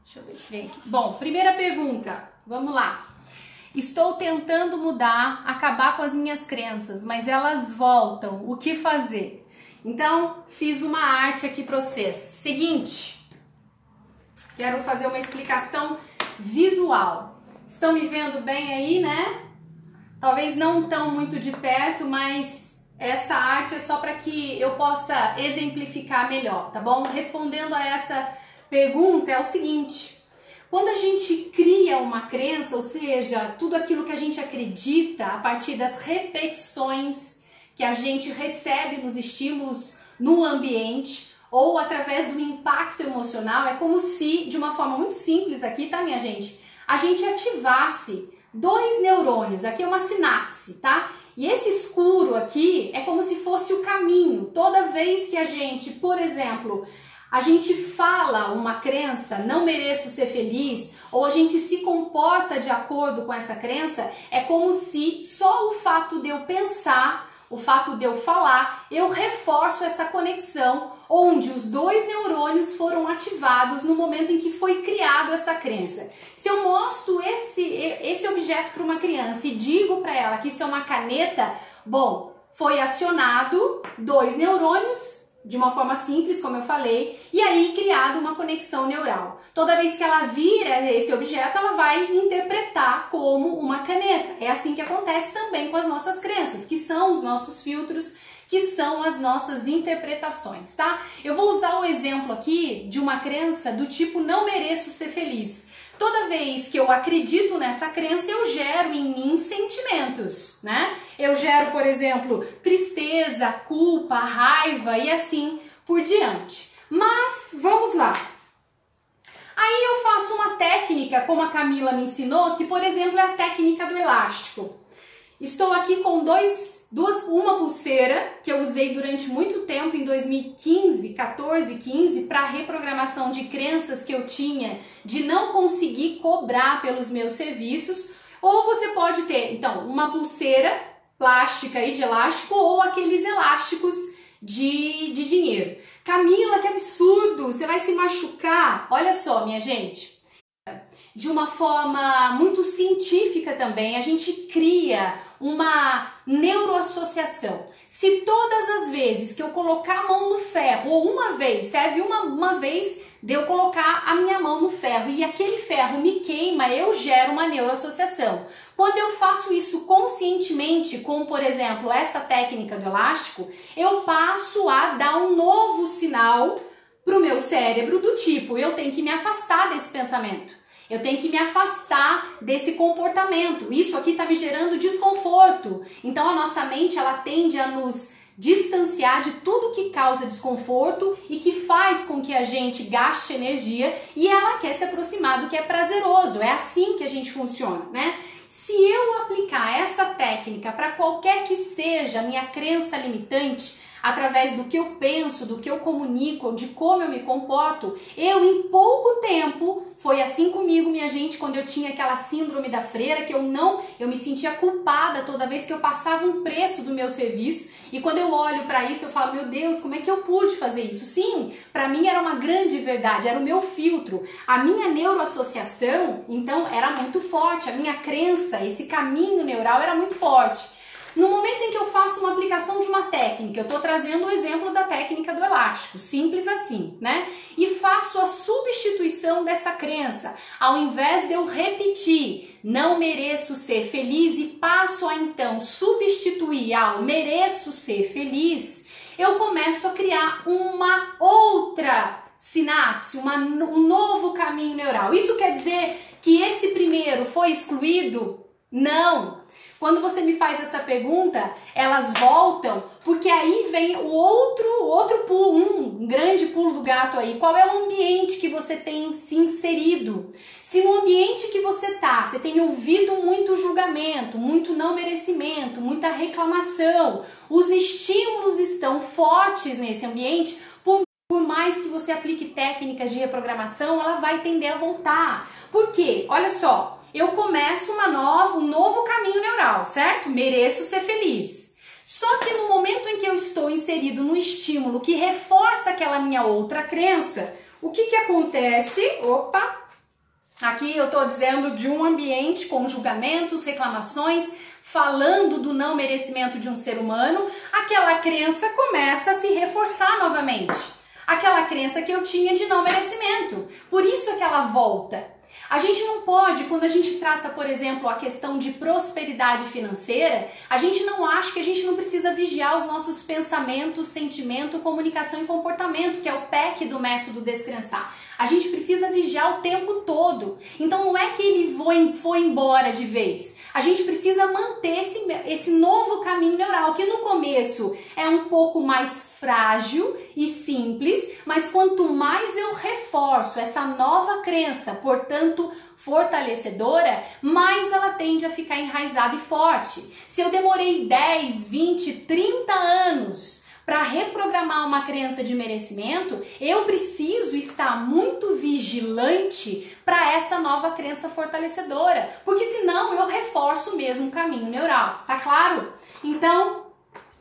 Deixa eu ver se vem aqui. Bom, primeira pergunta, vamos lá. Estou tentando mudar, acabar com as minhas crenças, mas elas voltam. O que fazer? Então, fiz uma arte aqui para vocês. Seguinte, quero fazer uma explicação visual. Estão me vendo bem aí, né? Talvez não tão muito de perto, mas essa arte é só para que eu possa exemplificar melhor, tá bom? Respondendo a essa pergunta é o seguinte: quando a gente cria uma crença, ou seja, tudo aquilo que a gente acredita a partir das repetições que a gente recebe nos estímulos no ambiente ou através do impacto emocional, é como se, de uma forma muito simples aqui, tá, minha gente, a gente ativasse dois neurônios. Aqui é uma sinapse, tá? E esse escuro aqui é como se fosse o caminho. Toda vez que a gente, por exemplo, a gente fala uma crença, não mereço ser feliz, ou a gente se comporta de acordo com essa crença, é como se só o fato de eu pensar, o fato de eu falar, eu reforço essa conexão onde os dois neurônios foram ativados no momento em que foi criado essa crença. Se eu mostro esse objeto para uma criança e digo para ela que isso é uma caneta, bom, foi acionado dois neurônios de uma forma simples, como eu falei, e aí criado uma conexão neural. Toda vez que ela vira esse objeto, ela vai interpretar como uma caneta. É assim que acontece também com as nossas crenças, que são os nossos filtros, que são as nossas interpretações, tá? Eu vou usar o exemplo aqui de uma crença do tipo não mereço ser feliz. Toda vez que eu acredito nessa crença, eu gero em mim sentimentos, né? Eu gero, por exemplo, tristeza, culpa, raiva e assim por diante. Mas, vamos lá. Aí eu faço uma técnica, como a Camila me ensinou, que, por exemplo, é a técnica do elástico. Estou aqui com uma pulseira que eu usei durante muito tempo, em 2015, 14, 15, para reprogramação de crenças que eu tinha de não conseguir cobrar pelos meus serviços. Ou você pode ter, então, uma pulseira plástica e de elástico ou aqueles elásticos de dinheiro. Camila, que absurdo! Você vai se machucar? Olha só, minha gente. De uma forma muito científica também, a gente cria uma neuroassociação. Se todas as vezes que eu colocar a mão no ferro, ou uma vez, serve uma vez de eu colocar a minha mão no ferro e aquele ferro me queima, eu gero uma neuroassociação. Quando eu faço isso conscientemente, como por exemplo essa técnica do elástico, eu passo a dar um novo sinal para o meu cérebro do tipo, eu tenho que me afastar desse pensamento. Eu tenho que me afastar desse comportamento. Isso aqui está me gerando desconforto. Então a nossa mente ela tende a nos distanciar de tudo que causa desconforto e que faz com que a gente gaste energia, e ela quer se aproximar do que é prazeroso. É assim que a gente funciona, né? Se eu aplicar essa técnica para qualquer que seja a minha crença limitante, através do que eu penso, do que eu comunico, de como eu me comporto, eu em pouco tempo, foi assim comigo, minha gente, quando eu tinha aquela síndrome da freira, que eu me sentia culpada toda vez que eu passava um preço do meu serviço, e quando eu olho para isso eu falo, meu Deus, como é que eu pude fazer isso? Sim, para mim era uma grande verdade, era o meu filtro, a minha neuroassociação, então, era muito forte, a minha crença, esse caminho neural era muito forte. No momento em que eu faço uma aplicação de uma técnica, eu estou trazendo o exemplo da técnica do elástico, simples assim, né? E faço a substituição dessa crença, ao invés de eu repetir, não mereço ser feliz, e passo a então substituir ao mereço ser feliz, eu começo a criar uma outra sinapse, um novo caminho neural. Isso quer dizer que esse primeiro foi excluído? Não! Quando você me faz essa pergunta, elas voltam, porque aí vem o outro pulo, um grande pulo do gato aí. Qual é o ambiente que você tem se inserido? Se no ambiente que você tá, você tem ouvido muito julgamento, muito não merecimento, muita reclamação, os estímulos estão fortes nesse ambiente, por mais que você aplique técnicas de reprogramação, ela vai tender a voltar. Por quê? Olha só. Eu começo um novo caminho neural, certo? Mereço ser feliz. Só que no momento em que eu estou inserido num estímulo que reforça aquela minha outra crença, O que que acontece? Opa! Aqui eu estou dizendo de um ambiente com julgamentos, reclamações, falando do não merecimento de um ser humano, aquela crença começa a se reforçar novamente. Aquela crença que eu tinha de não merecimento. Por isso é que ela volta. A gente não pode, quando a gente trata, por exemplo, a questão de prosperidade financeira, a gente não acha que a gente não precisa vigiar os nossos pensamentos, sentimento, comunicação e comportamento, que é o PEC do método Descrençar. A gente precisa vigiar o tempo todo. Então não é que ele foi embora de vez. A gente precisa manter esse novo caminho neural, que no começo é um pouco mais frágil e simples, mas quanto mais eu reforço essa nova crença, portanto fortalecedora, mais ela tende a ficar enraizada e forte. Se eu demorei 10, 20, 30 anos para reprogramar uma crença de merecimento, eu preciso estar muito vigilante para essa nova crença fortalecedora, porque senão eu reforço o mesmo caminho neural, tá claro? Então,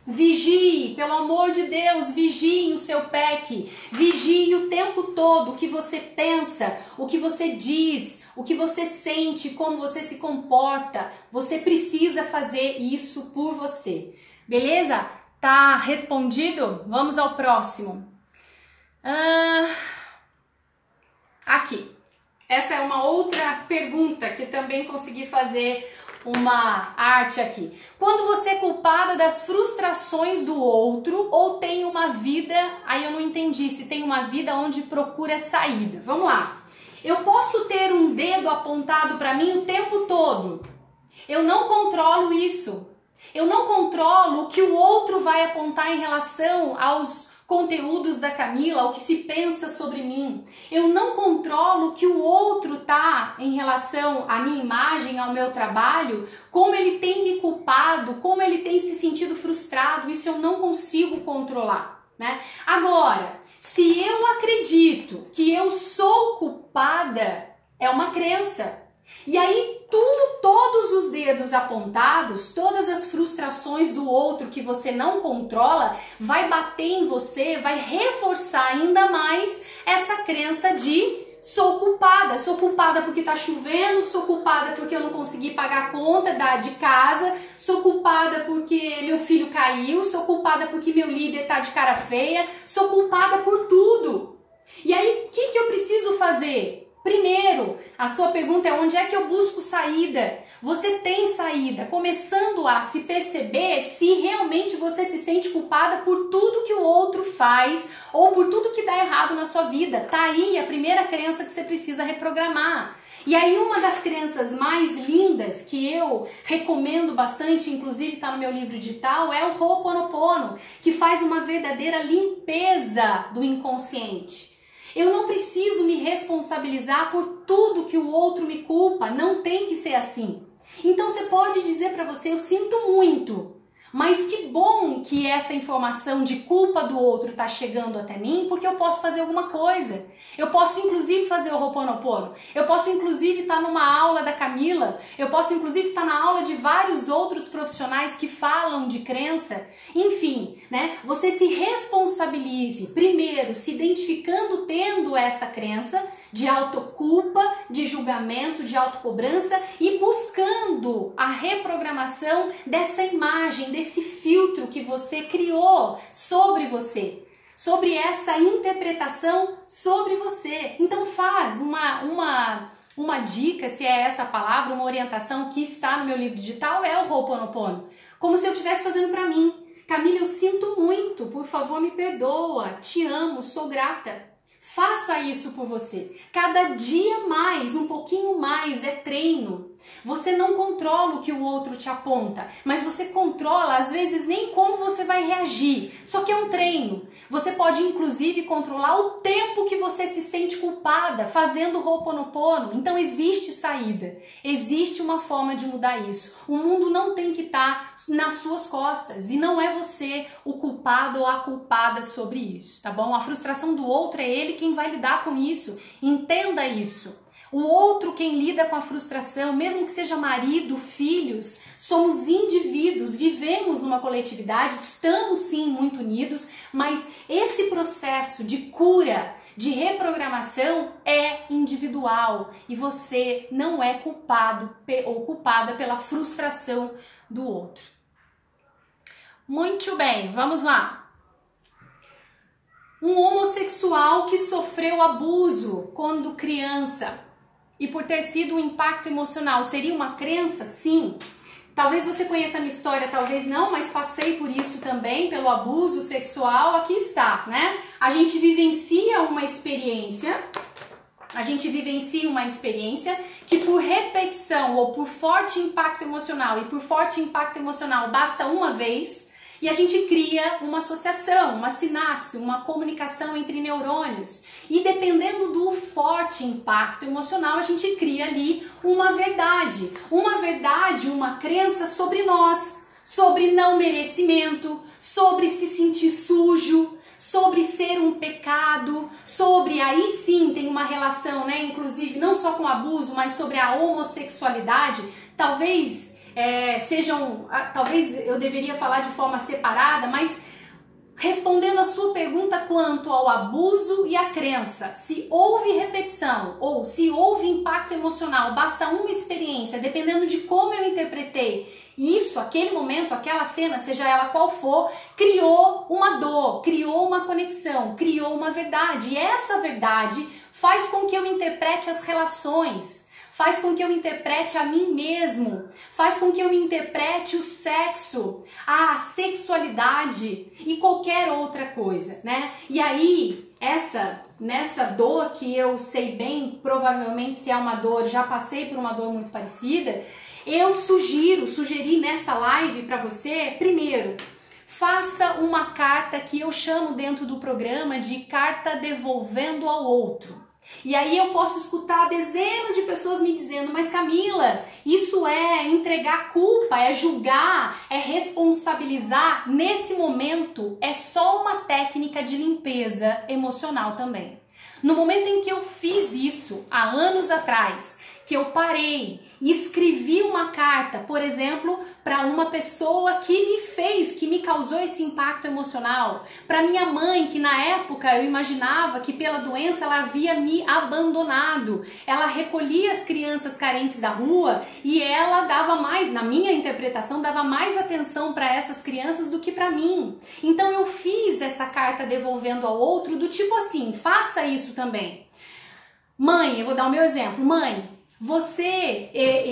vigie, pelo amor de Deus, vigie o seu PEC, vigie o tempo todo o que você pensa, o que você diz, o que você sente, como você se comporta. Você precisa fazer isso por você, beleza? Tá respondido? Vamos ao próximo. Aqui. Essa é uma outra pergunta que também consegui fazer uma arte aqui. Quando você é culpada das frustrações do outro ou tem uma vida, aí eu não entendi, se tem uma vida onde procura saída. Vamos lá. Eu posso ter um dedo apontado para mim o tempo todo. Eu não controlo isso. Eu não controlo o que o outro vai apontar em relação aos conteúdos da Camila, o que se pensa sobre mim. Eu não controlo o que o outro tá em relação à minha imagem, ao meu trabalho, como ele tem me culpado, como ele tem se sentido frustrado. Isso eu não consigo controlar, né? Agora, se eu acredito que eu sou culpada, é uma crença. E aí todos os dedos apontados, todas as frustrações do outro que você não controla, vai bater em você, vai reforçar ainda mais essa crença de sou culpada porque tá chovendo, sou culpada porque eu não consegui pagar a conta de casa, sou culpada porque meu filho caiu, sou culpada porque meu líder tá de cara feia, sou culpada por tudo. E aí o que eu preciso fazer? Primeiro, a sua pergunta é onde é que eu busco saída? Você tem saída, começando a se perceber se realmente você se sente culpada por tudo que o outro faz ou por tudo que dá errado na sua vida. Tá aí a primeira crença que você precisa reprogramar. E aí uma das crenças mais lindas que eu recomendo bastante, inclusive está no meu livro digital, é o Ho'oponopono, que faz uma verdadeira limpeza do inconsciente. Eu não preciso me responsabilizar por tudo que o outro me culpa, não tem que ser assim. Então você pode dizer para você, eu sinto muito, mas que bom que essa informação de culpa do outro está chegando até mim, porque eu posso fazer alguma coisa. Eu posso inclusive fazer o Ho'oponopono, eu posso inclusive estar numa aula da Camila, eu posso inclusive estar na aula de vários outros profissionais que falam de crença. Enfim, né? Você se responsabilize primeiro, se identificando tendo essa crença de autoculpa, de julgamento, de autocobrança e buscando a reprogramação dessa imagem, desse filtro que você criou sobre você, sobre essa interpretação sobre você. Então faz uma dica, se é essa a palavra, uma orientação que está no meu livro digital, é o Ho'oponopono. Como se eu estivesse fazendo para mim. Camila, eu sinto muito, por favor me perdoa, te amo, sou grata. Faça isso por você. Cada dia mais, um pouquinho mais, é treino. Você não controla o que o outro te aponta, mas você controla, às vezes, nem como você vai reagir. Só que é um treino. Você pode, inclusive, controlar o tempo que você se sente culpada fazendo o Ho'oponopono. Então, existe saída. Existe uma forma de mudar isso. O mundo não tem que estar nas suas costas. E não é você o culpado ou a culpada sobre isso, tá bom? A frustração do outro é ele quem vai lidar com isso. Entenda isso. O outro quem lida com a frustração, mesmo que seja marido, filhos, somos indivíduos, vivemos numa coletividade, estamos sim muito unidos, mas esse processo de cura, de reprogramação é individual e você não é culpado ou culpada pela frustração do outro. Muito bem, vamos lá. Um homossexual que sofreu abuso quando criança e por ter sido um impacto emocional, seria uma crença? Sim. Talvez você conheça a minha história, talvez não, mas passei por isso também, pelo abuso sexual, aqui está, né? A gente vivencia uma experiência que por repetição ou por forte impacto emocional, e por forte impacto emocional basta uma vez, e a gente cria uma associação, uma sinapse, uma comunicação entre neurônios. E dependendo do forte impacto emocional, a gente cria ali uma verdade, uma crença sobre nós, sobre não merecimento, sobre se sentir sujo, sobre ser um pecado, sobre, aí sim tem uma relação, né, inclusive não só com abuso, mas sobre a homossexualidade. Talvez talvez eu deveria falar de forma separada, mas respondendo a sua pergunta quanto ao abuso e a crença, se houve repetição ou se houve impacto emocional, basta uma experiência, dependendo de como eu interpretei isso, aquele momento, aquela cena, seja ela qual for, criou uma dor, criou uma conexão, criou uma verdade. E essa verdade faz com que eu interprete as relações, faz com que eu interprete a mim mesmo, faz com que eu interprete o sexo, a sexualidade e qualquer outra coisa, né? E aí, nessa dor que eu sei bem, provavelmente se é uma dor, já passei por uma dor muito parecida, eu sugeri nessa live para você, primeiro, faça uma carta que eu chamo dentro do programa de carta devolvendo ao outro. E aí eu posso escutar dezenas de pessoas me dizendo, mas Camila, isso é entregar culpa, é julgar, é responsabilizar. Nesse momento é só uma técnica de limpeza emocional também. No momento em que eu fiz isso, há anos atrás, que eu parei e escrevi uma carta, por exemplo, para uma pessoa que me causou esse impacto emocional, para minha mãe, que na época eu imaginava que pela doença ela havia me abandonado, ela recolhia as crianças carentes da rua e ela dava mais, na minha interpretação, dava mais atenção para essas crianças do que para mim. Então eu fiz essa carta devolvendo ao outro do tipo assim, faça isso também. Mãe, eu vou dar o meu exemplo, mãe,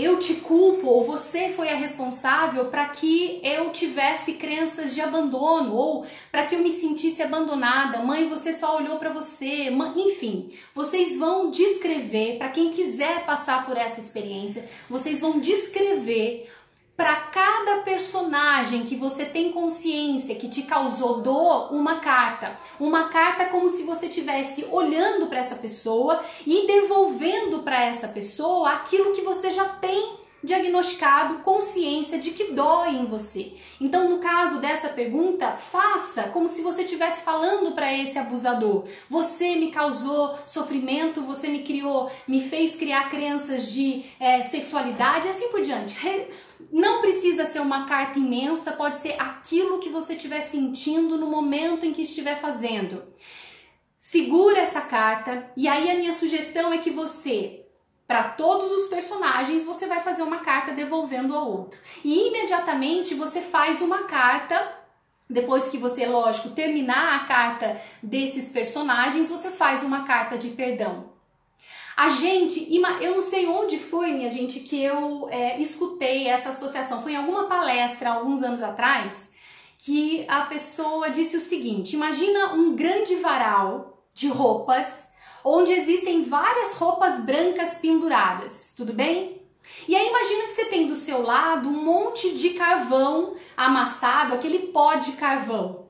eu te culpo, ou você foi a responsável para que eu tivesse crenças de abandono, ou para que eu me sentisse abandonada. Mãe, você só olhou para você. Enfim, vocês vão descrever, para quem quiser passar por essa experiência, vocês vão descrever para cada personagem que você tem consciência que te causou dor, uma carta como se você estivesse olhando para essa pessoa e devolvendo para essa pessoa aquilo que você já tem diagnosticado, consciência de que dói em você. Então, no caso dessa pergunta, faça como se você estivesse falando para esse abusador. Você me causou sofrimento, você me fez criar crenças de sexualidade e assim por diante. Não precisa ser uma carta imensa, pode ser aquilo que você estiver sentindo no momento em que estiver fazendo. Segura essa carta e aí a minha sugestão é que você, para todos os personagens, você vai fazer uma carta devolvendo ao outro. E imediatamente você faz uma carta, depois que você, lógico, terminar a carta desses personagens, você faz uma carta de perdão. Eu não sei onde foi, minha gente, que eu escutei essa associação. Foi em alguma palestra, alguns anos atrás, que a pessoa disse o seguinte: imagina um grande varal de roupas, onde existem várias roupas brancas penduradas, tudo bem? E aí imagina que você tem do seu lado um monte de carvão amassado, aquele pó de carvão,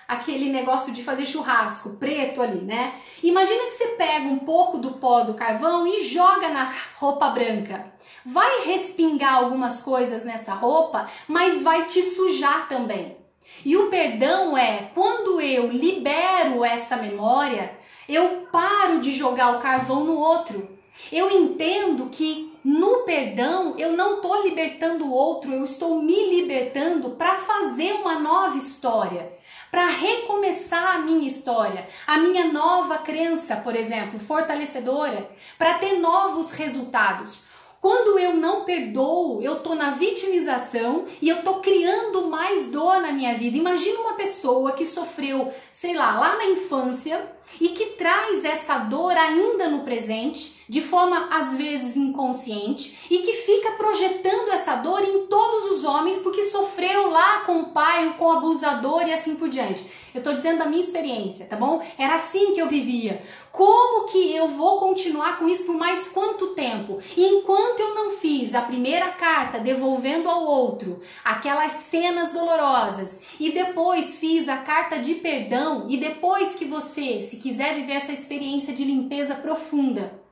aquele negócio de fazer churrasco, preto ali, né? Imagina que você pega um pouco do pó do carvão e joga na roupa branca. Vai respingar algumas coisas nessa roupa, mas vai te sujar também. E o perdão é quando eu libero essa memória, eu paro de jogar o carvão no outro. Eu entendo que no perdão eu não estou libertando o outro, eu estou me libertando para fazer uma nova história, para recomeçar minha história, a minha nova crença, por exemplo, fortalecedora, para ter novos resultados. Quando eu não perdoo, eu tô na vitimização e eu tô criando mais dor na minha vida. Imagina uma pessoa que sofreu, sei lá na infância e que traz essa dor ainda no presente, de forma às vezes inconsciente, e que fica projetando essa dor em todos os homens porque sofreu lá com o pai, com o abusador e assim por diante. Eu tô dizendo da minha experiência, tá bom? Era assim que eu vivia. Como que eu vou continuar com isso por mais quanto tempo? E enquanto eu não fiz a primeira carta devolvendo ao outro aquelas cenas dolorosas e depois fiz a carta de perdão, e depois que você, se quiser viver essa experiência de limpeza profunda,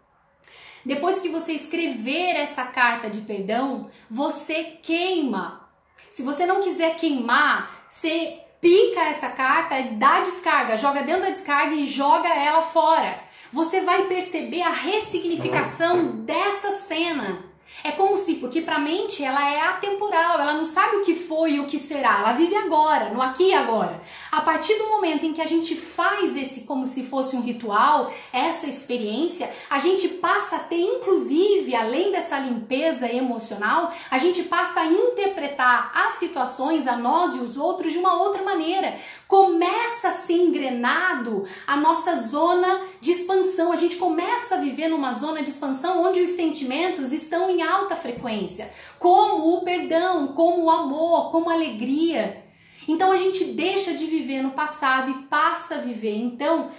depois que você escrever essa carta de perdão, você queima. Se você não quiser queimar, você pica essa carta e dá descarga, joga dentro da descarga e joga ela fora. Você vai perceber a ressignificação dessa cena. É como se, porque para a mente ela é atemporal, ela não sabe o que foi e o que será, ela vive agora, no aqui e agora. A partir do momento em que a gente faz esse como se fosse um ritual, essa experiência, a gente passa a ter, inclusive, além dessa limpeza emocional, a gente passa a interpretar as situações, a nós e os outros, de uma outra maneira. Começa a ser engrenado a nossa zona de expansão, a gente começa a viver numa zona de expansão onde os sentimentos estão em alta frequência, como o perdão, como o amor, como a alegria. Então a gente deixa de viver no passado e passa a viver, então,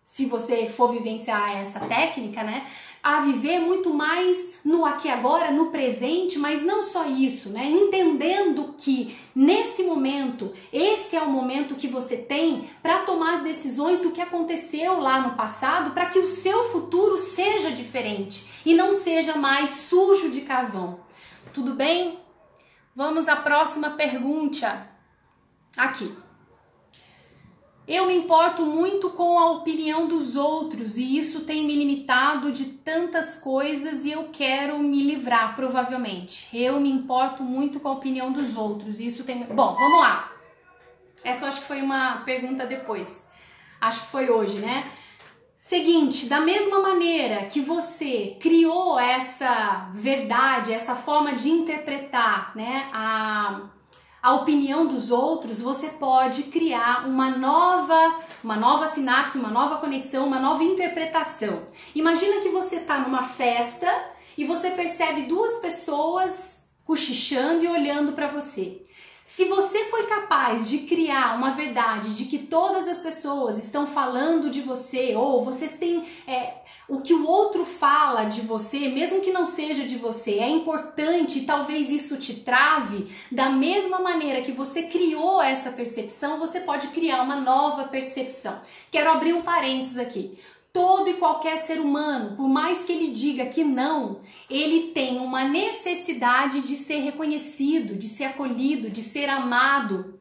se você for vivenciar essa técnica, né, a viver muito mais no aqui e agora, no presente, mas não só isso, né, entendendo que nesse momento, esse é o momento que você tem para tomar as decisões do que aconteceu lá no passado, para que o seu futuro seja diferente e não seja mais sujo de carvão. Tudo bem? Vamos à próxima pergunta. Aqui. Eu me importo muito com a opinião dos outros e isso tem me limitado de tantas coisas e eu quero me livrar, provavelmente. Eu me importo muito com a opinião dos outros e isso tem... Bom, vamos lá. Essa eu acho que foi uma pergunta depois. Acho que foi hoje, né? Seguinte, da mesma maneira que você criou essa verdade, essa forma de interpretar, né, a opinião dos outros, você pode criar uma nova sinapse, uma nova conexão, uma nova interpretação. Imagina que você está numa festa e você percebe duas pessoas cochichando e olhando para você. Se você foi capaz de criar uma verdade de que todas as pessoas estão falando de você, ou vocês têm o que o outro fala de você, mesmo que não seja de você, é importante e talvez isso te trave, da mesma maneira que você criou essa percepção, você pode criar uma nova percepção. Quero abrir um parênteses aqui. Todo e qualquer ser humano, por mais que ele diga que não, ele tem uma necessidade de ser reconhecido, de ser acolhido, de ser amado.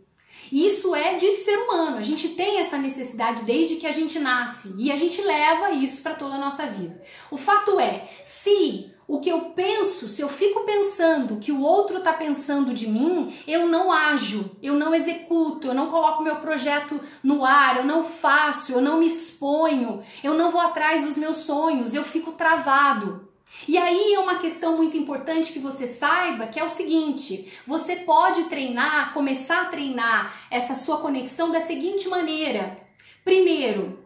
Isso é de ser humano, a gente tem essa necessidade desde que a gente nasce e a gente leva isso para toda a nossa vida. O fato é, se o que eu penso, se eu fico pensando que o outro está pensando de mim, eu não ajo, eu não executo, eu não coloco meu projeto no ar, eu não faço, eu não me exponho, eu não vou atrás dos meus sonhos, eu fico travado. E aí é uma questão muito importante que você saiba, que é o seguinte, você pode treinar, começar a treinar essa sua conexão da seguinte maneira. Primeiro,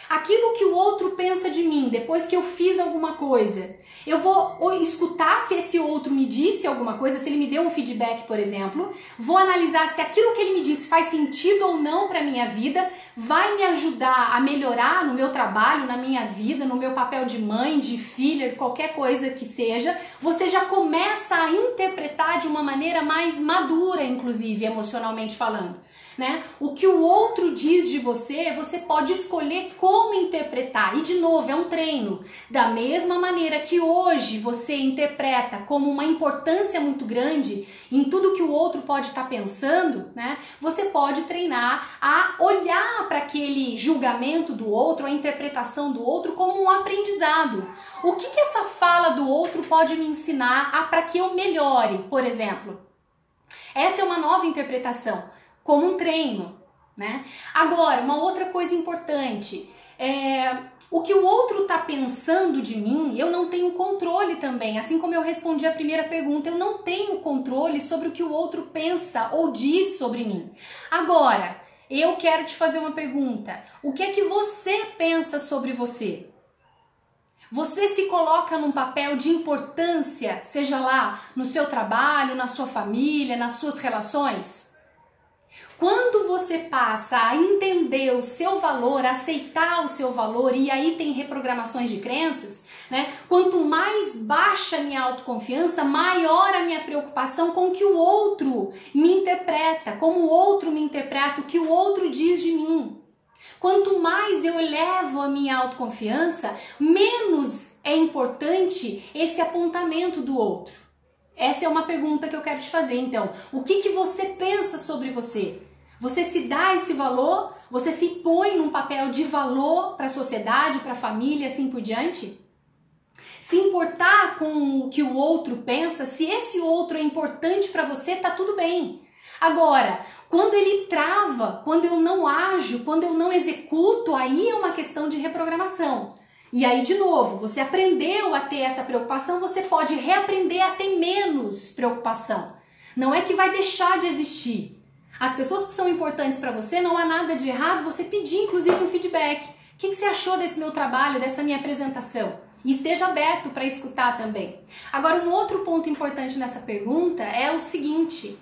aquilo que o outro pensa de mim, depois que eu fiz alguma coisa, eu vou escutar se esse outro me disse alguma coisa, se ele me deu um feedback, por exemplo, vou analisar se aquilo que ele me disse faz sentido ou não para minha vida, vai me ajudar a melhorar no meu trabalho, na minha vida, no meu papel de mãe, de filha, qualquer coisa que seja. Você já começa a interpretar de uma maneira mais madura, inclusive, emocionalmente falando. Né? O que o outro diz de você, você pode escolher como interpretar. E de novo, é um treino. Da mesma maneira que hoje você interpreta como uma importância muito grande em tudo que o outro pode estar pensando, né? Você pode treinar a olhar para aquele julgamento do outro, a interpretação do outro como um aprendizado. O que essa fala do outro pode me ensinar para que eu melhore, por exemplo? Essa é uma nova interpretação. Como um treino, né? Agora, uma outra coisa importante, o que o outro está pensando de mim, eu não tenho controle também. Assim como eu respondi a primeira pergunta, eu não tenho controle sobre o que o outro pensa ou diz sobre mim. Agora, eu quero te fazer uma pergunta. O que é que você pensa sobre você? Você se coloca num papel de importância, seja lá no seu trabalho, na sua família, nas suas relações? Quando você passa a entender o seu valor, aceitar o seu valor, e aí tem reprogramações de crenças, né? Quanto mais baixa a minha autoconfiança, maior a minha preocupação com o que o outro me interpreta, como o outro me interpreta, o que o outro diz de mim. Quanto mais eu elevo a minha autoconfiança, menos é importante esse apontamento do outro. Essa é uma pergunta que eu quero te fazer, então. O que você pensa sobre você? Você se dá esse valor? Você se põe num papel de valor para a sociedade, para a família, assim por diante? Se importar com o que o outro pensa, se esse outro é importante para você, tá tudo bem. Agora, quando ele trava, quando eu não ajo, quando eu não executo, aí é uma questão de reprogramação. E aí, de novo, você aprendeu a ter essa preocupação, você pode reaprender a ter menos preocupação. Não é que vai deixar de existir. As pessoas que são importantes para você, não há nada de errado você pedir, inclusive, um feedback. O que você achou desse meu trabalho, dessa minha apresentação? E esteja aberto para escutar também. Agora, um outro ponto importante nessa pergunta é o seguinte: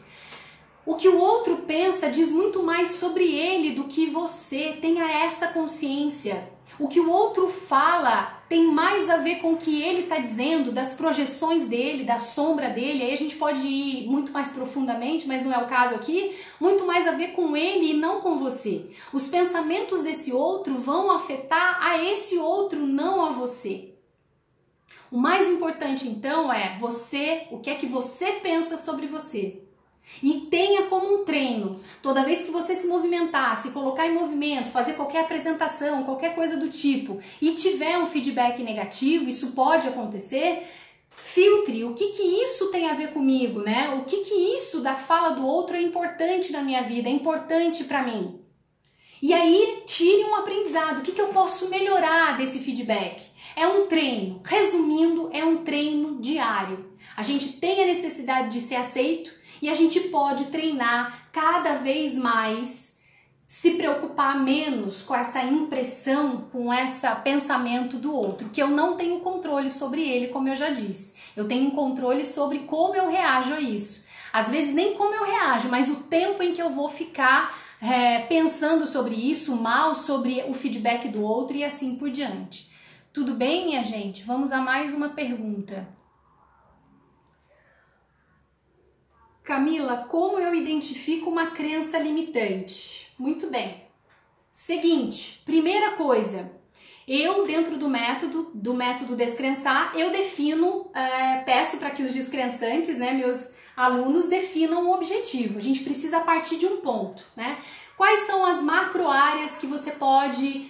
o que o outro pensa diz muito mais sobre ele do que você. Tenha essa consciência. O que o outro fala tem mais a ver com o que ele está dizendo, das projeções dele, da sombra dele. Aí a gente pode ir muito mais profundamente, mas não é o caso aqui. Muito mais a ver com ele e não com você. Os pensamentos desse outro vão afetar a esse outro, não a você. O mais importante então é você, o que é que você pensa sobre você. E tenha como um treino, toda vez que você se movimentar, se colocar em movimento, fazer qualquer apresentação, qualquer coisa do tipo, e tiver um feedback negativo, isso pode acontecer, filtre o que isso tem a ver comigo, né? O que isso da fala do outro é importante na minha vida, é importante para mim. E aí tire um aprendizado, o que eu posso melhorar desse feedback? É um treino, resumindo, é um treino diário. A gente tem a necessidade de ser aceito, e a gente pode treinar cada vez mais, se preocupar menos com essa impressão, com esse pensamento do outro, que eu não tenho controle sobre ele, como eu já disse. Eu tenho um controle sobre como eu reajo a isso. Às vezes nem como eu reajo, mas o tempo em que eu vou ficar pensando sobre isso, mal sobre o feedback do outro e assim por diante. Tudo bem, minha gente? Vamos a mais uma pergunta. Camila, como eu identifico uma crença limitante? Muito bem. Seguinte, primeira coisa, eu dentro do método Descrençar, eu defino, peço para que os descrençantes, né, meus alunos, definam um objetivo. A gente precisa partir de um ponto, né? Quais são as macro-áreas que você pode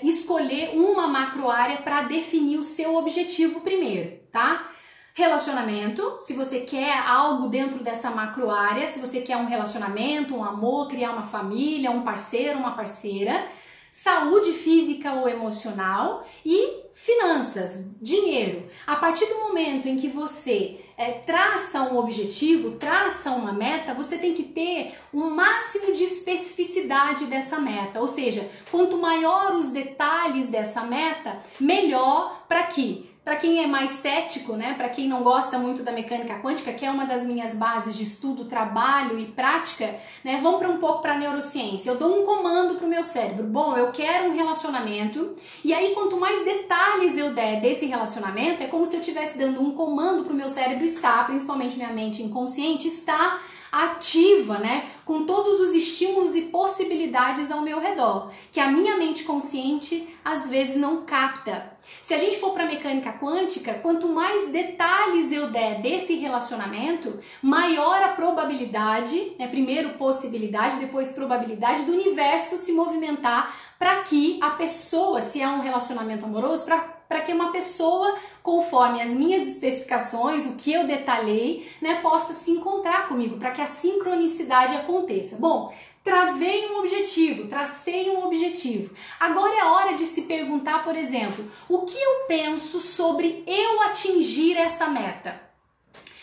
escolher uma macro-área para definir o seu objetivo primeiro, tá? Relacionamento, se você quer algo dentro dessa macro área, se você quer um relacionamento, um amor, criar uma família, um parceiro, uma parceira. Saúde física ou emocional e finanças, dinheiro. A partir do momento em que você traça um objetivo, traça uma meta, você tem que ter um máximo de especificidade dessa meta. Ou seja, quanto maior os detalhes dessa meta, melhor para que... Para quem é mais cético, né, para quem não gosta muito da mecânica quântica, que é uma das minhas bases de estudo, trabalho e prática, né, vamos um pouco para a neurociência. Eu dou um comando para o meu cérebro. Bom, eu quero um relacionamento, e aí quanto mais detalhes eu der desse relacionamento, é como se eu estivesse dando um comando para o meu cérebro estar, principalmente minha mente inconsciente, estar ativa, né, com todos os estímulos e possibilidades ao meu redor, que a minha mente consciente às vezes não capta. Se a gente for para a mecânica quântica, quanto mais detalhes eu der desse relacionamento, maior a probabilidade, né, primeiro possibilidade, depois probabilidade do universo se movimentar para que a pessoa, se é um relacionamento amoroso, para que uma pessoa, conforme as minhas especificações, o que eu detalhei, né, possa se encontrar comigo, para que a sincronicidade aconteça. Bom, travei um objetivo, tracei um objetivo. Agora é hora de se perguntar, por exemplo, o que eu penso sobre eu atingir essa meta?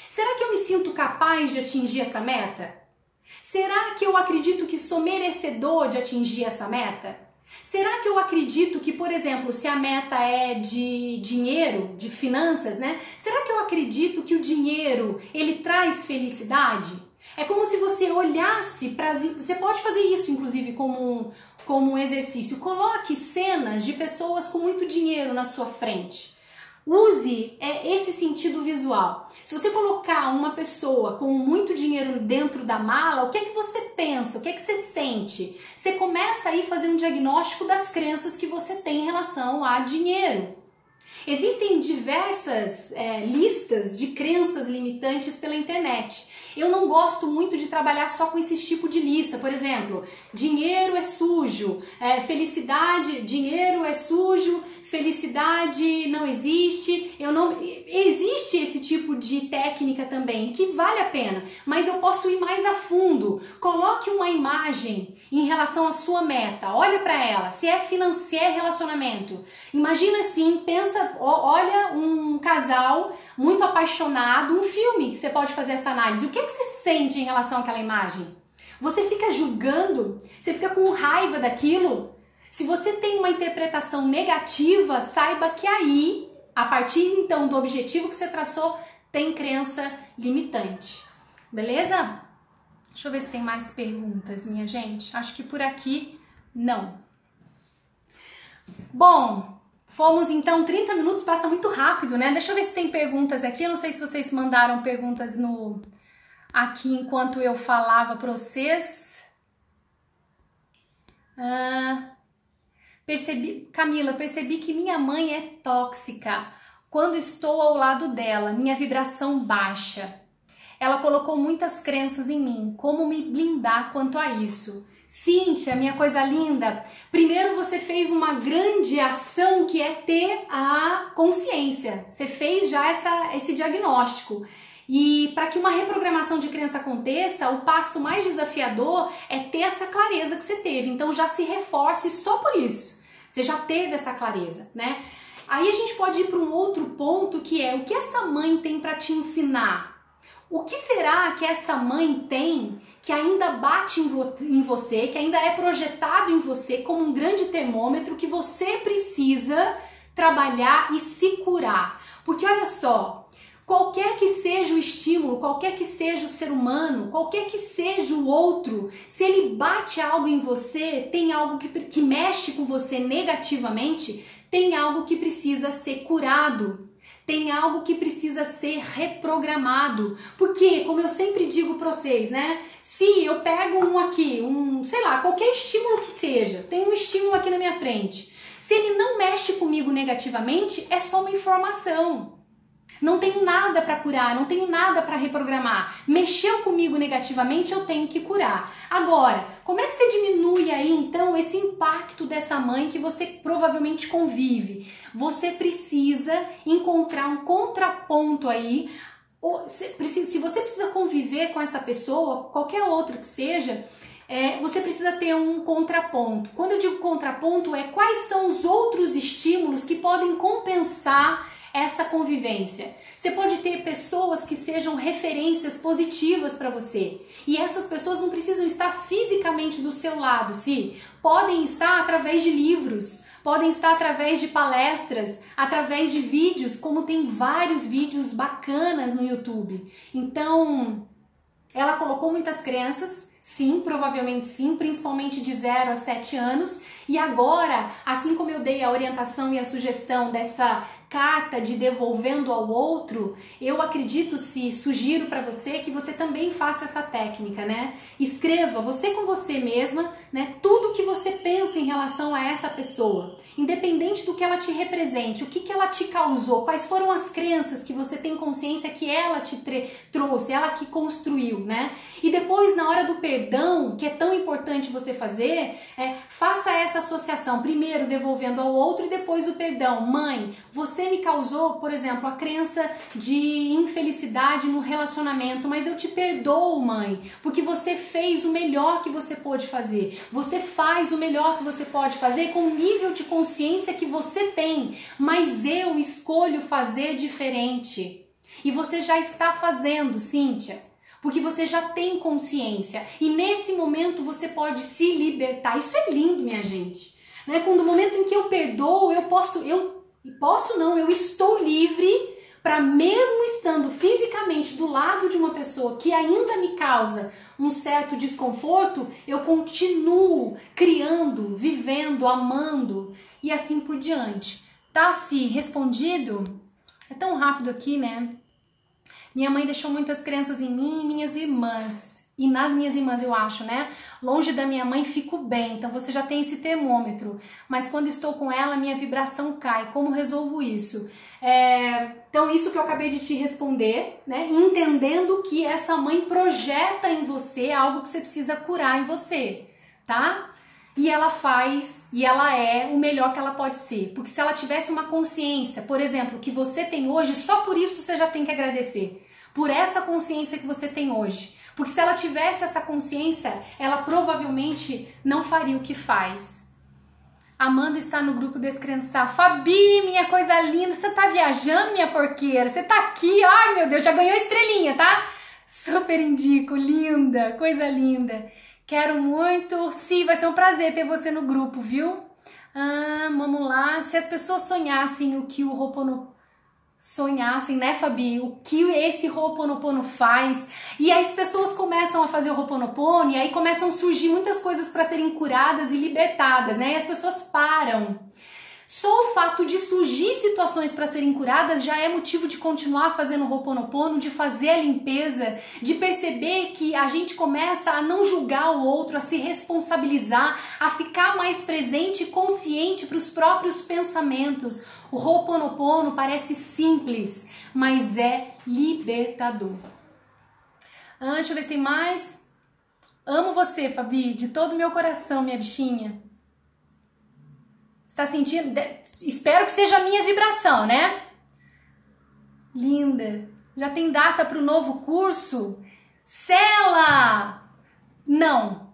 Será que eu me sinto capaz de atingir essa meta? Será que eu acredito que sou merecedor de atingir essa meta? Será que eu acredito que, por exemplo, se a meta é de dinheiro, de finanças, né? Será que eu acredito que o dinheiro, ele traz felicidade? É como se você olhasse para... Você pode fazer isso, inclusive, como um exercício. Coloque cenas de pessoas com muito dinheiro na sua frente. Use esse sentido visual. Se você colocar uma pessoa com muito dinheiro dentro da mala, o que é que você pensa? O que é que você sente? Você começa aí a fazer um diagnóstico das crenças que você tem em relação a dinheiro. Existem diversas listas de crenças limitantes pela internet. Eu não gosto muito de trabalhar só com esse tipo de lista. Por exemplo, dinheiro é sujo, felicidade, dinheiro é sujo, felicidade não existe. Existe esse tipo de técnica também, que vale a pena, mas eu posso ir mais a fundo. Coloque uma imagem em relação à sua meta, olha para ela, se é financeiro, relacionamento. Imagina assim, pensa, olha um casal muito apaixonado, um filme que você pode fazer essa análise. O que você sente em relação àquela imagem? Você fica julgando? Você fica com raiva daquilo? Se você tem uma interpretação negativa, saiba que aí, a partir então do objetivo que você traçou, tem crença limitante. Beleza? Deixa eu ver se tem mais perguntas, minha gente. Acho que por aqui não. Bom, fomos então 30 minutos, passa muito rápido, né? Deixa eu ver se tem perguntas aqui. Eu não sei se vocês mandaram perguntas aqui enquanto eu falava para vocês. Camila, percebi que minha mãe é tóxica. Quando estou ao lado dela, minha vibração baixa. Ela colocou muitas crenças em mim. Como me blindar quanto a isso? Cíntia, minha coisa linda, primeiro você fez uma grande ação que é ter a consciência. Você fez já esse diagnóstico. E para que uma reprogramação de crença aconteça, o passo mais desafiador é ter essa clareza que você teve. Então já se reforce só por isso. Você já teve essa clareza, né? Aí a gente pode ir para um outro ponto que é o que essa mãe tem para te ensinar? O que será que essa mãe tem que ainda bate em você, que ainda é projetado em você como um grande termômetro que você precisa trabalhar e se curar? Porque olha só, qualquer que seja o estímulo, qualquer que seja o ser humano, qualquer que seja o outro, se ele bate algo em você, tem algo que mexe com você negativamente, tem algo que precisa ser curado. Tem algo que precisa ser reprogramado. Porque, como eu sempre digo para vocês, né? Se eu pego sei lá, qualquer estímulo que seja, tem um estímulo aqui na minha frente. Se ele não mexe comigo negativamente, é só uma informação. Não tenho nada para curar, não tenho nada para reprogramar. Mexeu comigo negativamente, eu tenho que curar. Agora, como é que você diminui aí então esse impacto dessa mãe que você provavelmente convive? Você precisa encontrar um contraponto aí. Se você precisa conviver com essa pessoa, qualquer outra que seja, você precisa ter um contraponto. Quando eu digo contraponto, quais são os outros estímulos que podem compensar essa convivência. Você pode ter pessoas que sejam referências positivas para você. E essas pessoas não precisam estar fisicamente do seu lado, podem estar através de livros, podem estar através de palestras, através de vídeos, como tem vários vídeos bacanas no YouTube. Então, ela colocou muitas crenças, sim, provavelmente sim, principalmente de 0 a 7 anos. E agora, assim como eu dei a orientação e a sugestão dessa carta de devolvendo ao outro, eu acredito, sugiro para você que você também faça essa técnica, né? Escreva, você com você mesma, né? Tudo que você pensa em em relação a essa pessoa, independente do que ela te represente, o que ela te causou, quais foram as crenças que você tem consciência que ela te trouxe, ela que construiu, né? E depois, na hora do perdão, que é tão importante você fazer, faça essa associação, primeiro devolvendo ao outro e depois o perdão. Mãe, você me causou, por exemplo, a crença de infelicidade no relacionamento, mas eu te perdoo, mãe, porque você fez o melhor que você pôde fazer. Você faz o melhor que você pode fazer com o nível de consciência que você tem, mas eu escolho fazer diferente. E você já está fazendo, Cíntia, porque você já tem consciência. E nesse momento você pode se libertar. Isso é lindo, minha gente. Né? Quando o momento em que eu perdoo, eu estou livre para, mesmo estando fisicamente do lado de uma pessoa que ainda me causa um certo desconforto, eu continuo criando, vivendo, amando e assim por diante. Tá se respondido? É tão rápido aqui, né? Minha mãe deixou muitas crenças em mim e minhas irmãs. E nas minhas irmãs, eu acho, né? Longe da minha mãe fico bem, então você já tem esse termômetro. Mas quando estou com ela, minha vibração cai. Como resolvo isso? Então, isso que eu acabei de te responder, né? Entendendo que essa mãe projeta em você algo que você precisa curar em você, tá? E ela faz, e ela é o melhor que ela pode ser. Porque se ela tivesse uma consciência, por exemplo, que você tem hoje, só por isso você já tem que agradecer. Por essa consciência que você tem hoje. Porque se ela tivesse essa consciência, ela provavelmente não faria o que faz. Amanda está no grupo Descrençar. Fabi, minha coisa linda, você tá viajando, minha porqueira? Você tá aqui, ai meu Deus, já ganhou estrelinha, tá? Super indico, linda, coisa linda. Quero muito, sim, vai ser um prazer ter você no grupo, viu? Vamos lá, se as pessoas sonhassem o que o Ho'oponopono... Sonhassem, né, Fabi? O que esse Ho'oponopono faz. E aí as pessoas começam a fazer o Ho'oponopono e aí começam a surgir muitas coisas para serem curadas e libertadas, né? E as pessoas param. Só o fato de surgir situações para serem curadas já é motivo de continuar fazendo o Ho'oponopono, de fazer a limpeza, de perceber que a gente começa a não julgar o outro, a se responsabilizar, a ficar mais presente e consciente para os próprios pensamentos. O Ho'oponopono parece simples, mas é libertador. Deixa eu ver se tem mais. Amo você, Fabi, de todo o meu coração, minha bichinha. Está sentindo? Espero que seja a minha vibração, né? Linda. Já tem data para o novo curso? Cela! Não.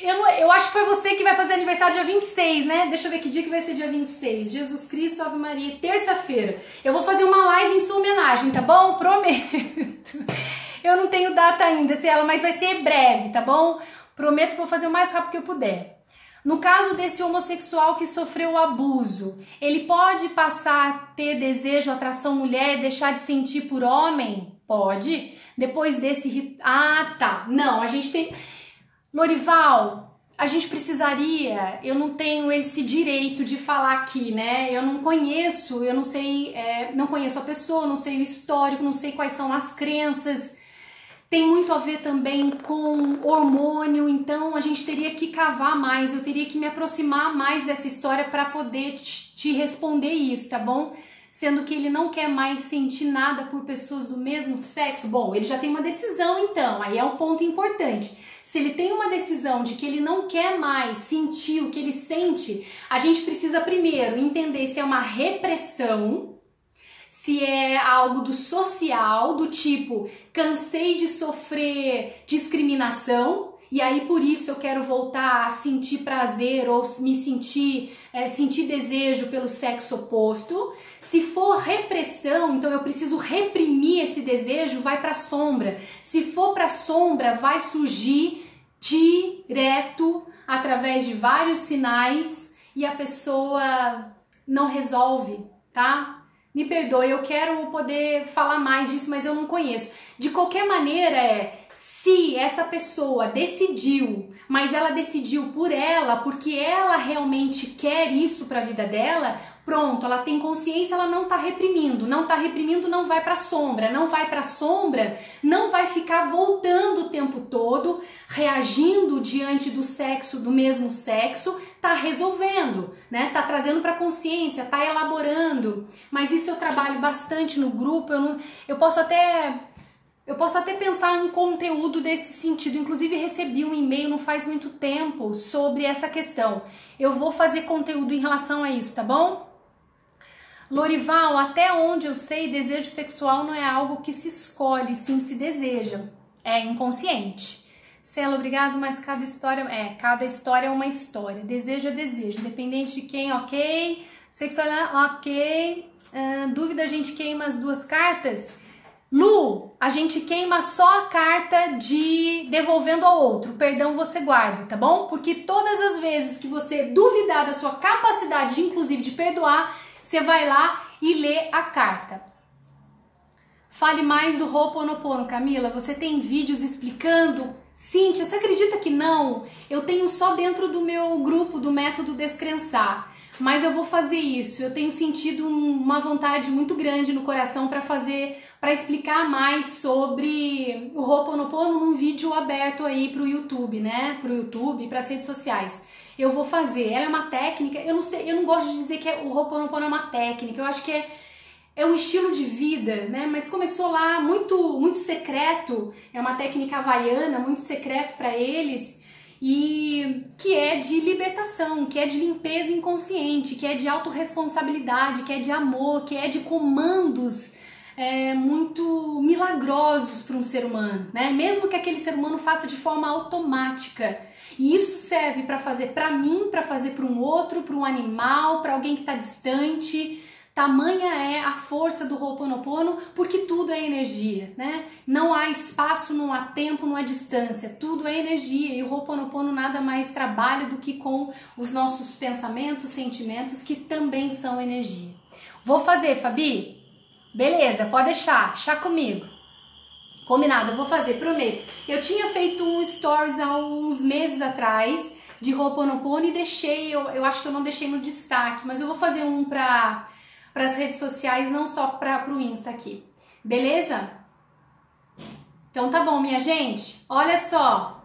Eu acho que foi você que vai fazer aniversário dia 26, né? Deixa eu ver que dia que vai ser dia 26. Jesus Cristo, Ave Maria, terça-feira. Eu vou fazer uma live em sua homenagem, tá bom? Prometo. Eu não tenho data ainda, Cela, mas vai ser breve, tá bom? Prometo que vou fazer o mais rápido que eu puder. No caso desse homossexual que sofreu abuso, ele pode passar a ter desejo, atração mulher e deixar de sentir por homem? Pode. Depois desse... tá. Não, a gente tem... Lorival, a gente precisaria... Eu não tenho esse direito de falar aqui, né? Eu não conheço, eu não sei... não conheço a pessoa, não sei o histórico, não sei quais são as crenças... Tem muito a ver também com hormônio, então a gente teria que cavar mais, eu teria que me aproximar mais dessa história para poder te responder isso, tá bom? Sendo que ele não quer mais sentir nada por pessoas do mesmo sexo. Bom, ele já tem uma decisão então, aí é um ponto importante. Se ele tem uma decisão de que ele não quer mais sentir o que ele sente, a gente precisa primeiro entender se é uma repressão, se é algo do social, do tipo, cansei de sofrer discriminação e aí por isso eu quero voltar a sentir prazer ou me sentir desejo pelo sexo oposto. Se for repressão, então eu preciso reprimir esse desejo, vai para a sombra. Se for para a sombra, vai surgir direto através de vários sinais e a pessoa não resolve, tá? Me perdoe, eu quero poder falar mais disso, mas eu não conheço. De qualquer maneira, Se essa pessoa decidiu, mas ela decidiu por ela, porque ela realmente quer isso para a vida dela, pronto, ela tem consciência, ela não tá reprimindo, não vai pra sombra, não vai ficar voltando o tempo todo, reagindo diante do sexo, do mesmo sexo, tá resolvendo, né? Tá trazendo pra consciência, tá elaborando. Mas isso eu trabalho bastante no grupo, eu posso até pensar em conteúdo desse sentido. Inclusive recebi um e-mail não faz muito tempo sobre essa questão. Eu vou fazer conteúdo em relação a isso, tá bom? Lorival, até onde eu sei, desejo sexual não é algo que se escolhe, sim se deseja. É inconsciente. Cela, obrigado, mas cada história é uma história. Desejo é desejo, independente de quem, ok. Sexualidade, ok. Dúvida, a gente queima as duas cartas? Lu, a gente queima só a carta de devolvendo ao outro, perdão você guarda, tá bom? Porque todas as vezes que você duvidar da sua capacidade, inclusive de perdoar, você vai lá e lê a carta. Fale mais do Ho'oponopono, Camila. Você tem vídeos explicando? Cíntia, você acredita que não? Eu tenho só dentro do meu grupo do Método Descrençar. Mas eu vou fazer isso. Eu tenho sentido uma vontade muito grande no coração para explicar mais sobre o Ho'oponopono num vídeo aberto aí pro YouTube, né? Pro YouTube e para as redes sociais. Eu vou fazer. Ela é uma técnica. Eu não sei, eu não gosto de dizer que o Ho'oponopono é uma técnica. Eu acho que é um estilo de vida, né? Mas começou lá muito secreto. É uma técnica havaiana, muito secreto para eles. E que é de libertação, que é de limpeza inconsciente, que é de autorresponsabilidade, que é de amor, que é de comandos muito milagrosos para um ser humano, né? Mesmo que aquele ser humano faça de forma automática. E isso serve para fazer para mim, para fazer para um outro, para um animal, para alguém que está distante. Tamanha é a força do Ho'oponopono, porque tudo é energia, né? Não há espaço, não há tempo, não há distância, tudo é energia e o Ho'oponopono nada mais trabalha do que com os nossos pensamentos, sentimentos, que também são energia. Vou fazer, Fabi? Beleza, pode deixar, chá comigo. Combinado, eu vou fazer, prometo. Eu tinha feito um stories há uns meses atrás de Ho'oponopono e deixei, eu acho que eu não deixei no destaque, mas eu vou fazer um para as redes sociais, não só para o Insta aqui. Beleza? Então tá bom, minha gente. Olha só.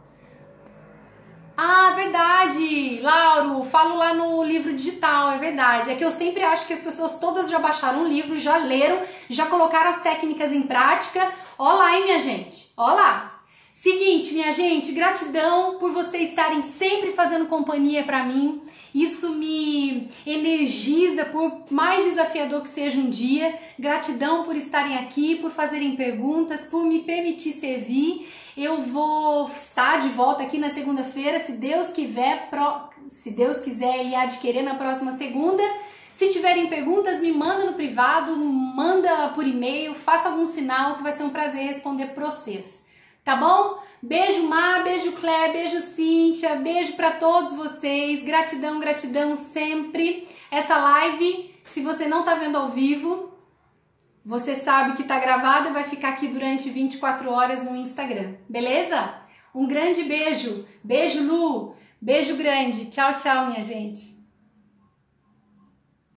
Ah, verdade, Lauro, falo lá no livro digital, é verdade. É que eu sempre acho que as pessoas todas já baixaram o livro, já leram, já colocaram as técnicas em prática. Ó lá, hein, minha gente? Ó lá. Seguinte, minha gente, gratidão por vocês estarem sempre fazendo companhia para mim. Isso me energiza, por mais desafiador que seja um dia. Gratidão por estarem aqui, por fazerem perguntas, por me permitir servir. Eu vou estar de volta aqui na segunda-feira, se Deus quiser, Ele há de querer na próxima segunda. Se tiverem perguntas, me manda no privado, manda por e-mail, faça algum sinal que vai ser um prazer responder para vocês. Tá bom? Beijo, Má, beijo, Clé, beijo, Cíntia, beijo para todos vocês. Gratidão, gratidão sempre. Essa live, se você não tá vendo ao vivo, você sabe que tá gravada e vai ficar aqui durante 24 horas no Instagram. Beleza? Um grande beijo. Beijo, Lu. Beijo grande. Tchau, tchau, minha gente.